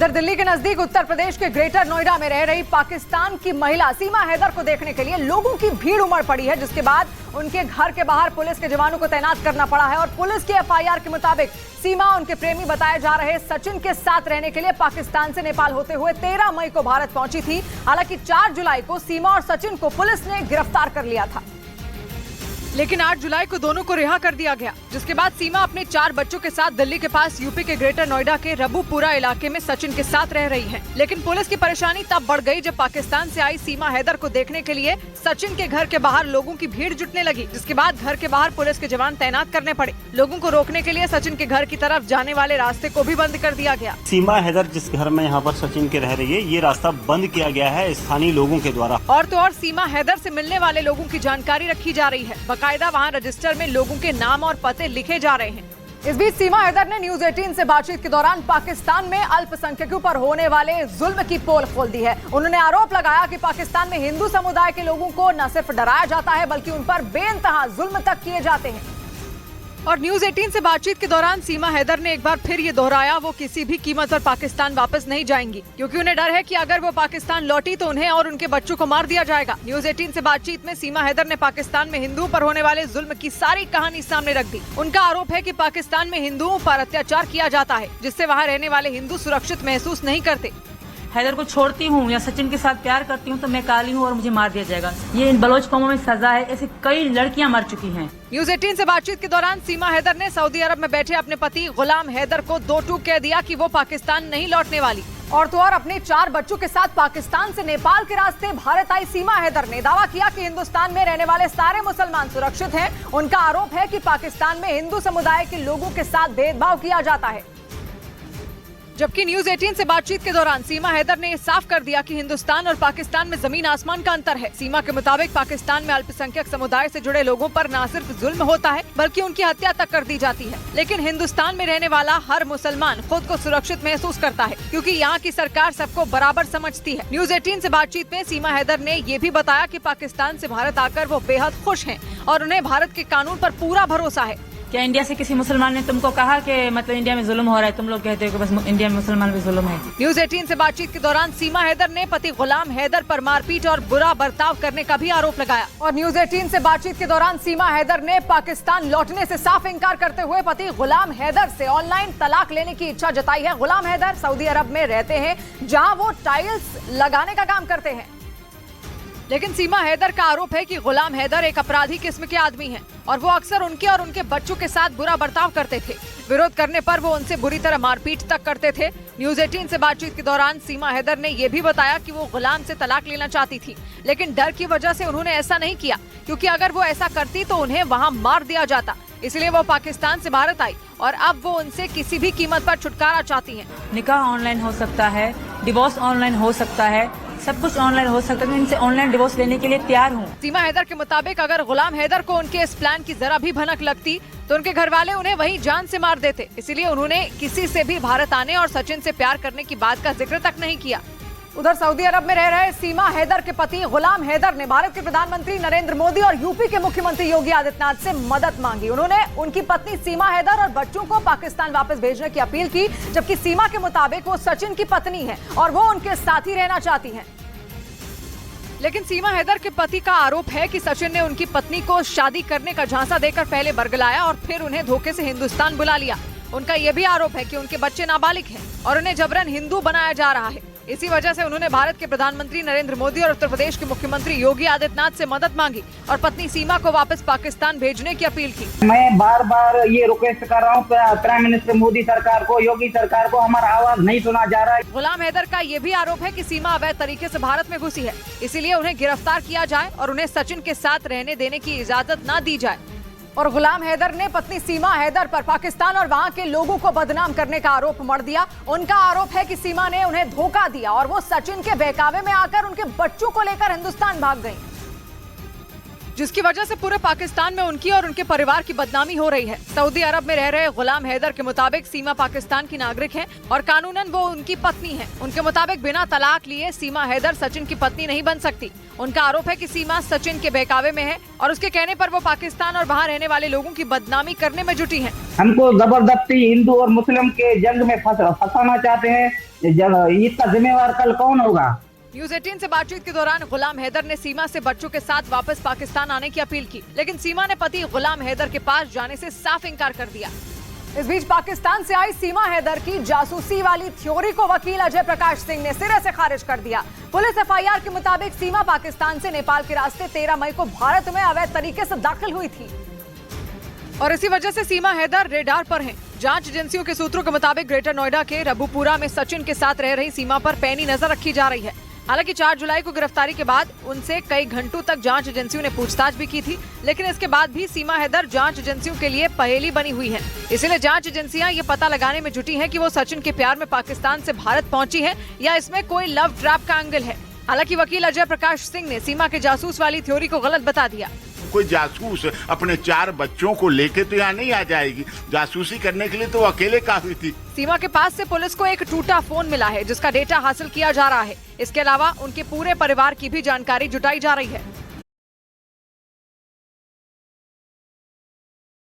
इधर दिल्ली के नजदीक उत्तर प्रदेश के ग्रेटर नोएडा में रह रही पाकिस्तान की महिला सीमा हैदर को देखने के लिए लोगों की भीड़ उमड़ पड़ी है, जिसके बाद उनके घर के बाहर पुलिस के जवानों को तैनात करना पड़ा है। और पुलिस की एफआईआर के मुताबिक सीमा उनके प्रेमी बताए जा रहे सचिन के साथ रहने के लिए पाकिस्तान से नेपाल होते हुए 13 मई को भारत पहुंची थी। हालांकि 4 जुलाई को सीमा और सचिन को पुलिस ने गिरफ्तार कर लिया था, लेकिन 8 जुलाई को दोनों को रिहा कर दिया गया, जिसके बाद सीमा अपने 4 बच्चों के साथ दिल्ली के पास यूपी के ग्रेटर नोएडा के रबूपुरा इलाके में सचिन के साथ रह रही है। लेकिन पुलिस की परेशानी तब बढ़ गई जब पाकिस्तान से आई सीमा हैदर को देखने के लिए सचिन के घर के बाहर लोगों की भीड़ जुटने लगी, जिसके बाद घर के बाहर पुलिस के जवान तैनात करने पड़े। लोगों को रोकने के लिए सचिन के घर की तरफ जाने वाले रास्ते को भी बंद कर दिया गया। सीमा हैदर जिस घर में यहाँ पर सचिन के रह रही है, ये रास्ता बंद किया गया है स्थानीय लोगों के द्वारा। और तो और सीमा हैदर से मिलने वाले लोगों की जानकारी रखी जा रही है, बाकायदा वहाँ रजिस्टर में लोगों के नाम और पते लिखे जा रहे हैं। इस बीच सीमा हैदर ने न्यूज 18 से बातचीत के दौरान पाकिस्तान में अल्पसंख्यकों पर होने वाले जुल्म की पोल खोल दी है। उन्होंने आरोप लगाया कि पाकिस्तान में हिंदू समुदाय के लोगों को न सिर्फ डराया जाता है बल्कि उन पर बेइंतहा जुल्म तक किए जाते हैं। और न्यूज 18 से बातचीत के दौरान सीमा हैदर ने एक बार फिर ये दोहराया, वो किसी भी कीमत पर पाकिस्तान वापस नहीं जाएंगी, क्योंकि उन्हें डर है कि अगर वो पाकिस्तान लौटी तो उन्हें और उनके बच्चों को मार दिया जाएगा। न्यूज 18 से बातचीत में सीमा हैदर ने पाकिस्तान में हिंदुओं पर होने वाले जुल्म की सारी कहानी सामने रख दी। उनका आरोप है कि पाकिस्तान में हिंदुओं पर अत्याचार किया जाता है, जिससे वहाँ रहने वाले हिंदू सुरक्षित महसूस नहीं करते। हैदर को छोड़ती हूँ या सचिन के साथ प्यार करती हूँ तो मैं काली हूँ और मुझे मार दिया जाएगा। ये इन बलोच कौमों में सजा है, ऐसी कई लड़कियाँ मर चुकी हैं। न्यूज 18 से बातचीत के दौरान सीमा हैदर ने सऊदी अरब में बैठे अपने पति गुलाम हैदर को 2 टूक कह दिया कि वो पाकिस्तान नहीं लौटने वाली। और तो और अपने 4 बच्चों के साथ पाकिस्तान से नेपाल के रास्ते भारत आई सीमा हैदर ने दावा किया कि हिंदुस्तान में रहने वाले सारे मुसलमान सुरक्षित हैं। उनका आरोप है कि पाकिस्तान में हिंदू समुदाय के लोगों के साथ भेदभाव किया जाता है। जबकि न्यूज 18 से बातचीत के दौरान सीमा हैदर ने साफ कर दिया कि हिंदुस्तान और पाकिस्तान में जमीन आसमान का अंतर है। सीमा के मुताबिक पाकिस्तान में अल्पसंख्यक समुदाय से जुड़े लोगों पर न सिर्फ जुल्म होता है बल्कि उनकी हत्या तक कर दी जाती है, लेकिन हिंदुस्तान में रहने वाला हर मुसलमान खुद को सुरक्षित महसूस करता है, क्योंकि यहाँ की सरकार सबको बराबर समझती है। न्यूज 18 से बातचीत में सीमा हैदर ने ये भी बताया कि पाकिस्तान से भारत आकर वो बेहद खुश हैं और उन्हें भारत के कानून पर पूरा भरोसा है। क्या इंडिया से किसी मुसलमान ने तुमको कहा कि मतलब इंडिया में जुल्म हो रहा है? तुम लोग कहते हो कि बस इंडिया में मुसलमान भी जुल्म है। न्यूज 18 से बातचीत के दौरान सीमा हैदर ने पति गुलाम हैदर पर मारपीट और बुरा बर्ताव करने का भी आरोप लगाया। और न्यूज 18 से बातचीत के दौरान सीमा हैदर ने पाकिस्तान लौटने से साफ इंकार करते हुए पति गुलाम हैदर से ऑनलाइन तलाक लेने की इच्छा जताई है। गुलाम हैदर सऊदी अरब में रहते हैं, जहाँ वो टाइल्स लगाने का काम करते हैं, लेकिन सीमा हैदर का आरोप है कि गुलाम हैदर एक अपराधी किस्म के आदमी हैं और वो अक्सर उनके और उनके बच्चों के साथ बुरा बर्ताव करते थे। विरोध करने पर वो उनसे बुरी तरह मारपीट तक करते थे। न्यूज 18 से बातचीत के दौरान सीमा हैदर ने ये भी बताया कि वो गुलाम से तलाक लेना चाहती थी, लेकिन डर की वजह से उन्होंने ऐसा नहीं किया, क्योंकि अगर वो ऐसा करती तो उन्हें वहाँ मार दिया जाता। इसलिए वो पाकिस्तान से भारत आई और अब वो उनसे किसी भी कीमत पर छुटकारा चाहती हैं। निकाह ऑनलाइन हो सकता है, डिवोर्स ऑनलाइन हो सकता है, सब कुछ ऑनलाइन हो सकता है। मैं इनसे ऑनलाइन डिवोर्स लेने के लिए तैयार हूँ। सीमा हैदर के मुताबिक अगर गुलाम हैदर को उनके इस प्लान की जरा भी भनक लगती तो उनके घर वाले उन्हें वहीं जान से मार देते। इसीलिए उन्होंने किसी से भी भारत आने और सचिन से प्यार करने की बात का जिक्र तक नहीं किया। उधर सऊदी अरब में रह रहे सीमा हैदर के पति गुलाम हैदर ने भारत के प्रधानमंत्री नरेंद्र मोदी और यूपी के मुख्यमंत्री योगी आदित्यनाथ से मदद मांगी। उन्होंने उनकी पत्नी सीमा हैदर और बच्चों को पाकिस्तान वापस भेजने की अपील की, जबकि सीमा के मुताबिक वो सचिन की पत्नी है और वो उनके साथ ही रहना चाहती हैं। लेकिन सीमा हैदर के पति का आरोप है कि सचिन ने उनकी पत्नी को शादी करने का झांसा देकर पहले बरगलाया और फिर उन्हें धोखे से हिंदुस्तान बुला लिया। उनका यह भी आरोप है कि उनके बच्चे नाबालिग हैं और उन्हें जबरन हिंदू बनाया जा रहा है। इसी वजह से उन्होंने भारत के प्रधानमंत्री नरेंद्र मोदी और उत्तर प्रदेश के मुख्यमंत्री योगी आदित्यनाथ से मदद मांगी और पत्नी सीमा को वापस पाकिस्तान भेजने की अपील की। मैं बार बार ये रिक्वेस्ट कर रहा हूँ प्राइम मिनिस्टर मोदी सरकार को, योगी सरकार को, हमारा आवाज नहीं सुना जा रहा है। गुलाम हैदर का ये भी आरोप है कि सीमा अवैध तरीके से भारत में घुसी है, इसीलिए उन्हें गिरफ्तार किया जाए और उन्हें सचिन के साथ रहने देने की इजाजत न दी जाए। और गुलाम हैदर ने पत्नी सीमा हैदर पर पाकिस्तान और वहां के लोगों को बदनाम करने का आरोप मढ़ दिया। उनका आरोप है कि सीमा ने उन्हें धोखा दिया और वो सचिन के बहकावे में आकर उनके बच्चों को लेकर हिंदुस्तान भाग गईं। जिसकी वजह से पूरे पाकिस्तान में उनकी और उनके परिवार की बदनामी हो रही है। सऊदी अरब में रह रहे गुलाम हैदर के मुताबिक सीमा पाकिस्तान की नागरिक है और कानूनन वो उनकी पत्नी है। उनके मुताबिक बिना तलाक लिए सीमा हैदर सचिन की पत्नी नहीं बन सकती। उनका आरोप है कि सीमा सचिन के बहकावे में है और उसके कहने पर वो पाकिस्तान और वहाँ रहने वाले लोगों की बदनामी करने में जुटी है। हमको जबरदस्ती हिंदू और मुस्लिम के जंग में फंसाना चाहते हैं। इसका जिम्मेवार कल कौन होगा? न्यूज 18 से बातचीत के दौरान गुलाम हैदर ने सीमा से बच्चों के साथ वापस पाकिस्तान आने की अपील की, लेकिन सीमा ने पति गुलाम हैदर के पास जाने से साफ इनकार कर दिया। इस बीच पाकिस्तान से आई सीमा हैदर की जासूसी वाली थ्योरी को वकील अजय प्रकाश सिंह ने सिरे से खारिज कर दिया। पुलिस एफआईआर के मुताबिक सीमा पाकिस्तान से नेपाल के रास्ते 13 मई को भारत में अवैध तरीके से दाखिल हुई थी और इसी वजह से सीमा हैदर रेडार पर हैं। जांच एजेंसियों के सूत्रों के मुताबिक ग्रेटर नोएडा के रबुपुरा में सचिन के साथ रह रही सीमा पर पैनी नजर रखी जा रही है। हालांकि 4 जुलाई को गिरफ्तारी के बाद उनसे कई घंटों तक जांच एजेंसियों ने पूछताछ भी की थी, लेकिन इसके बाद भी सीमा हैदर जांच एजेंसियों के लिए पहेली बनी हुई है। इसलिए जांच एजेंसियां ये पता लगाने में जुटी हैं कि वो सचिन के प्यार में पाकिस्तान से भारत पहुंची है या इसमें कोई लव ट्रैप का एंगल है। हालांकि वकील अजय प्रकाश सिंह ने सीमा के जासूस वाली थ्योरी को गलत बता दिया। कोई जासूस अपने 4 बच्चों को लेके तो यहाँ नहीं आ जाएगी। जासूसी करने के लिए तो अकेले काफी थी। सीमा के पास से पुलिस को एक टूटा फोन मिला है जिसका डेटा हासिल किया जा रहा है। इसके अलावा उनके पूरे परिवार की भी जानकारी जुटाई जा रही है।